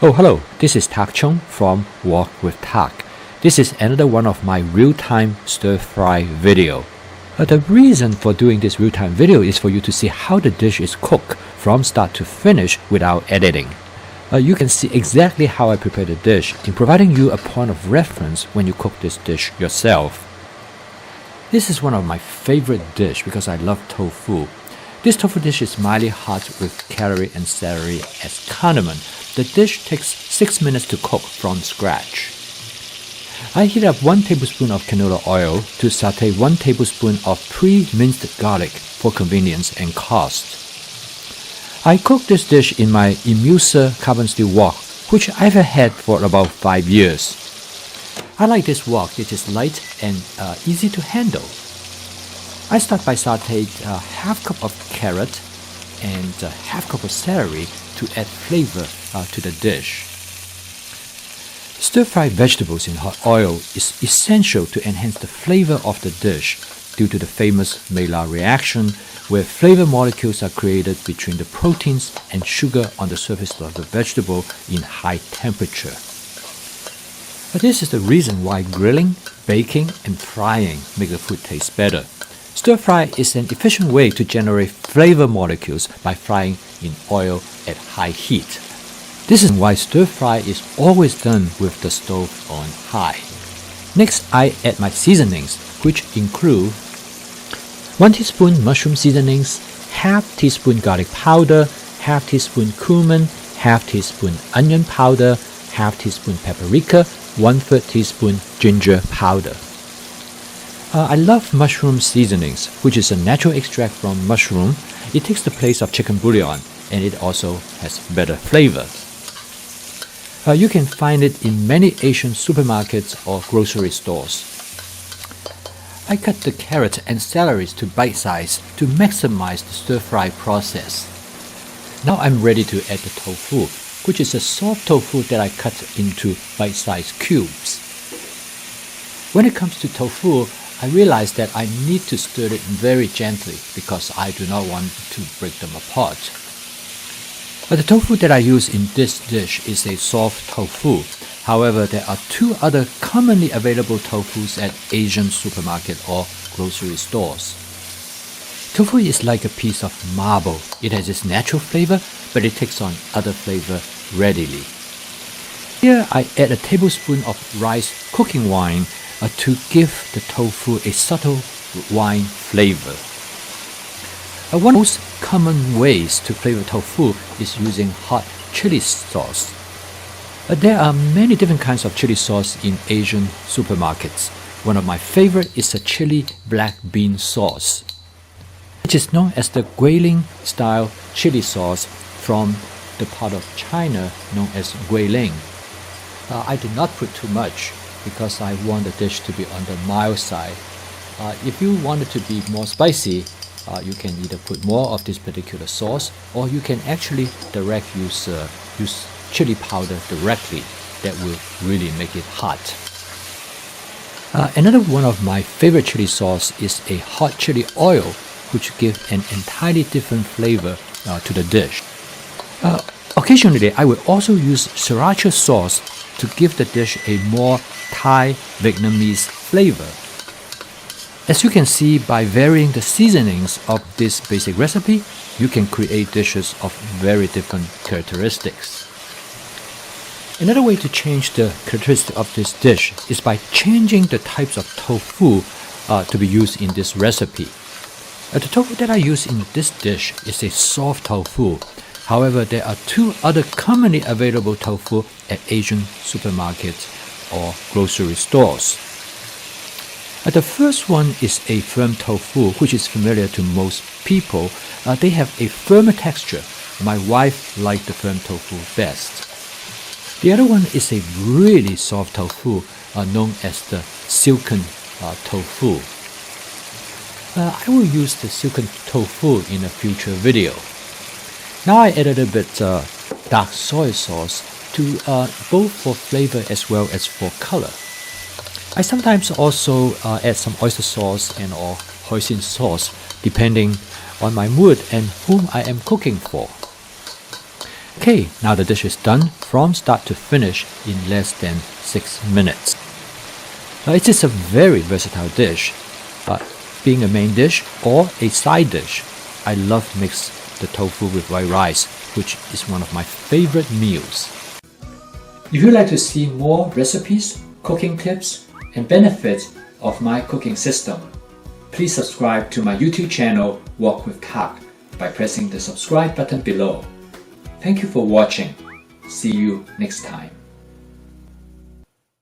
Oh, hello, this is Tak Chung from Walk with Tak. This is another one of my real-time stir-fry video. The reason for doing this real-time video is for you to see how the dish is cooked from start to finish without editing. You can see exactly how I prepare the dish in providing you a point of reference when you cook this dish yourself. This is one of my favorite dishes because I love tofu. This tofu dish is mildly hot with celery and celery as condiment. The dish takes 6 minutes to cook from scratch. I heat up 1 tablespoon of canola oil to saute 1 tablespoon of pre-minced garlic for convenience and cost. I cook this dish in my Imusa carbon steel wok, which I've had for about 5 years. I like this wok. It is light and easy to handle. I start by sauteing half cup of carrot and half cup of celery to add flavor to the dish. Stir-fried vegetables in hot oil is essential to enhance the flavor of the dish due to the famous Maillard reaction, where flavor molecules are created between the proteins and sugar on the surface of the vegetable in high temperature. But this is the reason why grilling, baking, and frying make the food taste better. Stir-fry is an efficient way to generate flavor molecules by frying in oil at high heat. This is why stir-fry is always done with the stove on high. Next, I add my seasonings, which include 1 teaspoon mushroom seasonings, half teaspoon garlic powder, half teaspoon cumin, half teaspoon onion powder, half teaspoon paprika, 1/3 teaspoon ginger powder. I love mushroom seasonings, which is a natural extract from mushroom. It takes the place of chicken bouillon, and it also has better flavor. You can find it in many Asian supermarkets or grocery stores. I cut the carrot and celery to bite size to maximize the stir-fry process. Now I'm ready to add the tofu, which is a soft tofu that I cut into bite-sized cubes. When it comes to tofu, I realize that I need to stir it very gently because I do not want to break them apart. But the tofu that I use in this dish is a soft tofu. However, there are 2 other commonly available tofus at Asian supermarket or grocery stores. Tofu is like a piece of marble. It has its natural flavor, but it takes on other flavor readily. Here I add a tablespoon of rice cooking wine to give the tofu a subtle wine flavor. One of the most common ways to flavor tofu is using hot chili sauce. There are many different kinds of chili sauce in Asian supermarkets. One of my favorite is a chili black bean sauce, which is known as the Guilin style chili sauce from the part of China known as Guilin. I did not put too much because I want the dish to be on the mild side. If you want it to be more spicy, you can either put more of this particular sauce, or you can actually use chili powder directly. That will really make it hot. Another one of my favorite chili sauce is a hot chili oil, which gives an entirely different flavor to the dish. Occasionally, I will also use sriracha sauce to give the dish a more Thai Vietnamese flavor. As you can see, by varying the seasonings of this basic recipe, you can create dishes of very different characteristics. Another way to change the characteristic of this dish is by changing the types of tofu to be used in this recipe. The tofu that I use in this dish is a soft tofu. However, there are 2 other commonly available tofu at Asian supermarkets or grocery stores. The first one is a firm tofu, which is familiar to most people. They have a firmer texture. My wife liked the firm tofu best. The other one is a really soft tofu known as the silken tofu. I will use the silken tofu in a future video. Now I add a little bit dark soy sauce to both for flavor as well as for color. I sometimes also add some oyster sauce and or hoisin sauce depending on my mood and whom I am cooking for. Okay, now the dish is done from start to finish in less than 6 minutes. Now it is a very versatile dish, but being a main dish or a side dish, I love mix the tofu with white rice, which is one of my favorite meals. If you'd like to see more recipes, cooking tips, and benefits of my cooking system, please subscribe to my YouTube channel Walk with Kak by pressing the subscribe button below. Thank you for watching. See you next time.